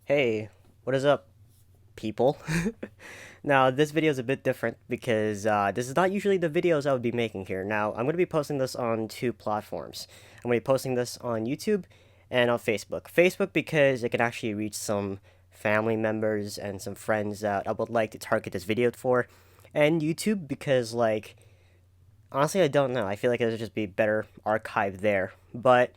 Hey, what is up, people? Now, this video is a bit different because this is not usually the videos I would be making here. Now, I'm going to be posting this on two platforms. I'm going to be posting this on YouTube and on Facebook. Facebook because it can actually reach some family members and some friends that I would like to target this video for. And YouTube because, honestly, I don't know. I feel like it would just be better archived there. But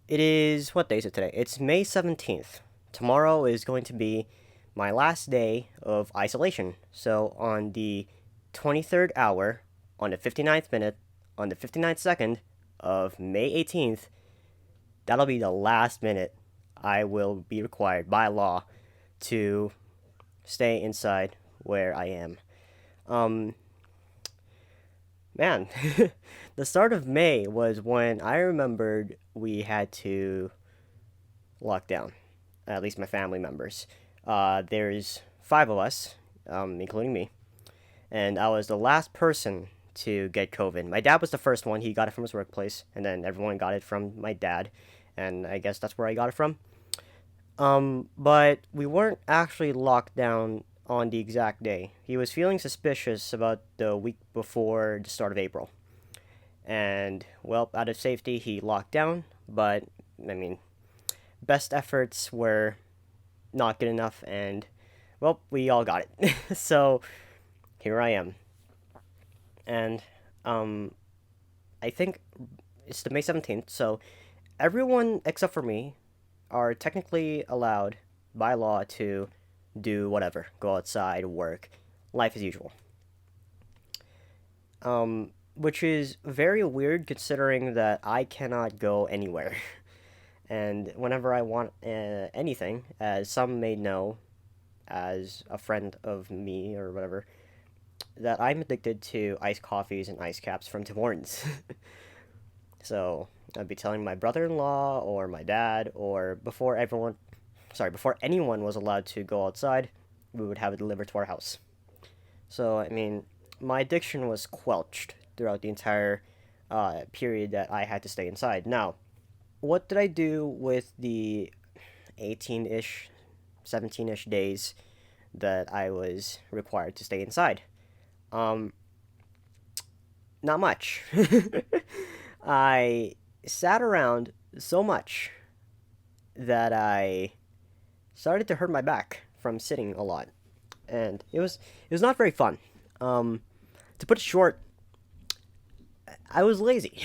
it is, what day is it today? It's May 17th. Tomorrow is going to be my last day of isolation. So on the 23rd hour, on the 59th minute, on the 59th second of May 18th, that'll be the last minute I will be required by law to stay inside where I am. Um, Man, the start of May was when I remembered we had to lock down, at least my family members. There's five of us, including me, and I was the last person to get COVID. My dad was the first one. He got it from his workplace, and then everyone got it from my dad, and I guess that's where I got it from. But we weren't actually locked down on the exact day. He was feeling suspicious about the week before the start of April. And, well, out of safety, he locked down, but, I mean, best efforts were not good enough, and well, we all got it. So here I am, and um, I think it's the May 17th. So everyone except for me are technically allowed by law to do whatever, go outside, work, life as usual. Which is very weird considering that I cannot go anywhere. And whenever I want anything, as some may know, as a friend of me or whatever, that I'm addicted to iced coffees and ice caps from Tim Hortons. So I'd be telling my brother-in-law or my dad, or before anyone was allowed to go outside, we would have it delivered to our house. So I mean, my addiction was quelched throughout the entire period that I had to stay inside. Now, what did I do with the 18-ish, 17-ish days that I was required to stay inside? Um, Not much. I sat around so much that I started to hurt my back from sitting a lot, and it was not very fun. Um, to put it short, I was lazy,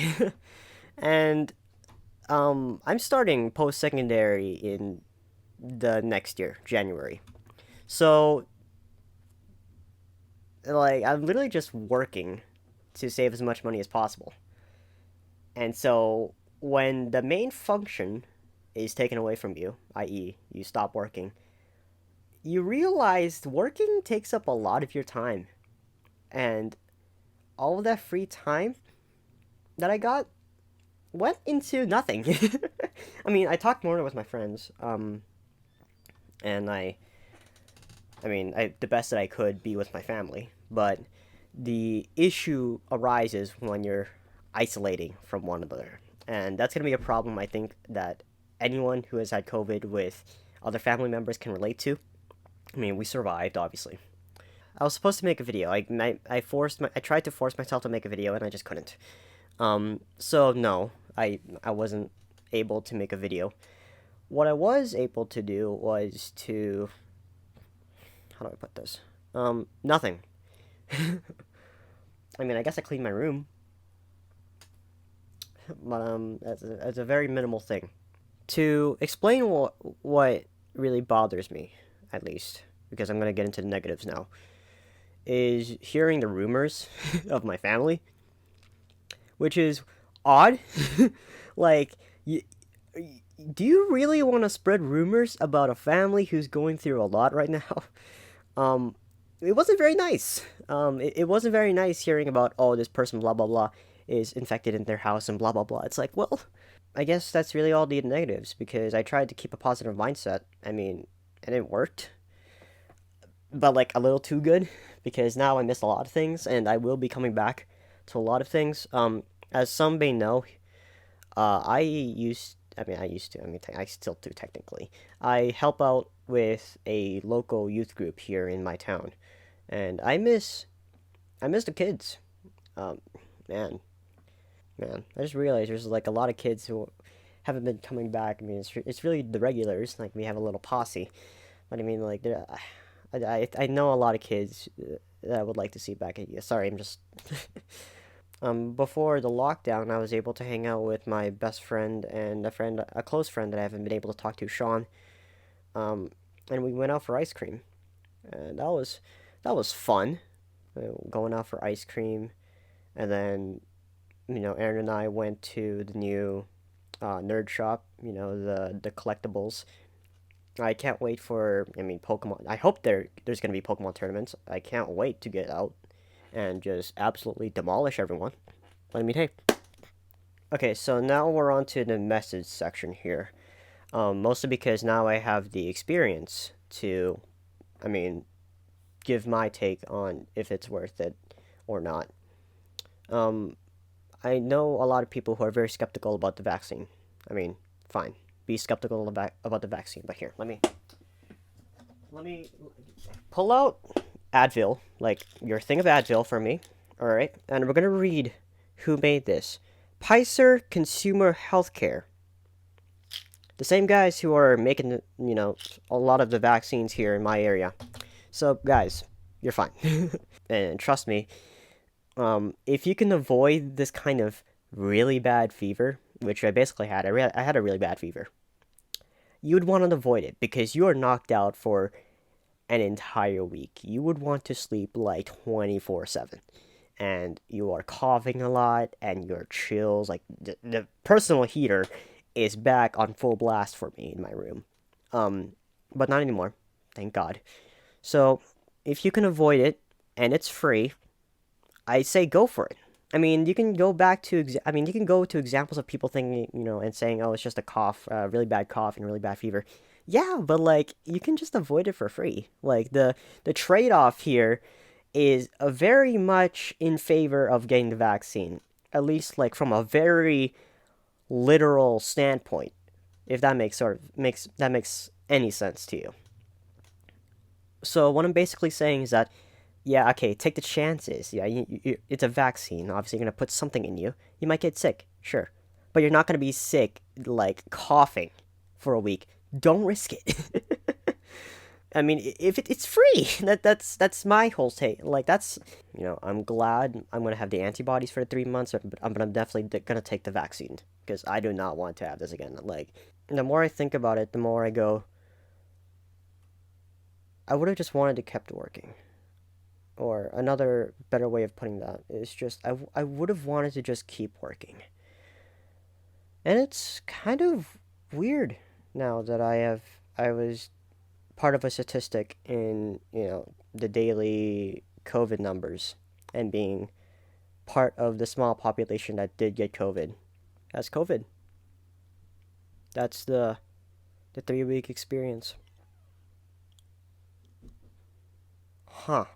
and I'm starting post secondary in the next year, January. So I'm literally just working to save as much money as possible. And so when the main function is taken away from you, i.e., you stop working, you realize working takes up a lot of your time. And all of that free time that I got went into nothing. I mean, I talked more with my friends, and the best that I could be with my family. But the issue arises when you're isolating from one another. And that's going to be a problem I think that anyone who has had COVID with other family members can relate to. I mean, we survived, obviously. I was supposed to make a video. I tried to force myself to make a video and I just couldn't. So no, I wasn't able to make a video. What I was able to do was to, how do I put this? Nothing. I mean, I guess I cleaned my room, but that's a very minimal thing. To explain what really bothers me, at least, because I'm gonna get into the negatives now, is hearing the rumors of my family, which is odd. Like, you, do you really want to spread rumors about a family who's going through a lot right now? Um, it wasn't very nice. It wasn't very nice hearing about, oh, this person blah blah blah is infected in their house and blah blah blah. It's like, well, I guess that's really all the negatives because I tried to keep a positive mindset. I mean, and it worked, but like a little too good because now I miss a lot of things and I will be coming back to a lot of things. As some may know, I used I mean, I used to. I mean, I still do technically. I help out with a local youth group here in my town, and I miss the kids. Um, man, man, I just realized there's like a lot of kids who haven't been coming back. I mean, it's really the regulars. Like we have a little posse, but I mean, like I know a lot of kids that I would like to see back at you. Sorry, I'm just before the lockdown, I was able to hang out with my best friend and a close friend that I haven't been able to talk to, Sean. Um, and we went out for ice cream, and that was fun. Going out for ice cream, and then Aaron and I went to the new nerd shop. The collectibles. I can't wait for. I mean, Pokemon. I hope there's gonna be Pokemon tournaments. I can't wait to get out and just absolutely demolish everyone. I mean, hey. Okay, so now we're on to the message section here. Mostly because now I have the experience to, I mean, give my take on if it's worth it or not. Um, I know a lot of people who are very skeptical about the vaccine. I mean, fine, be skeptical about the vaccine, but here, let me pull out Advil, like your thing of Advil for me. All right, and we're gonna read who made this. Picer Consumer Healthcare. The same guys who are making, a lot of the vaccines here in my area. So, guys, you're fine. And trust me, if you can avoid this kind of really bad fever, which I basically had, I had a really bad fever, you would want to avoid it because you are knocked out for an entire week. You would want to sleep like 24/7. And you are coughing a lot, and your chills, like the personal heater, is back on full blast for me in my room. Um, but not anymore, thank God. So, if you can avoid it and it's free, I say go for it. I mean, you can go back to you can go to examples of people thinking, and saying, "Oh, it's just a cough, really bad cough and really bad fever." Yeah, but like you can just avoid it for free. Like the trade-off here is very much in favor of getting the vaccine, at least like from a very literal standpoint, if that makes any sense to you. So what I'm basically saying is that yeah, okay, take the chances. Yeah, it's a vaccine. Obviously, you're gonna put something in you. You might get sick, sure, but you're not gonna be sick like coughing for a week. Don't risk it. I mean, if it's free, that's my whole take. Like that's I'm glad I'm gonna have the antibodies for the 3 months, but I'm definitely gonna take the vaccine because I do not want to have this again. Like the more I think about it, the more I go, I would have just wanted to kept working. Or another better way of putting that is just I would have wanted to just keep working. And it's kind of weird now that I was part of a statistic in, the daily COVID numbers and being part of the small population that did get COVID. That's COVID. That's the 3 week experience. Huh.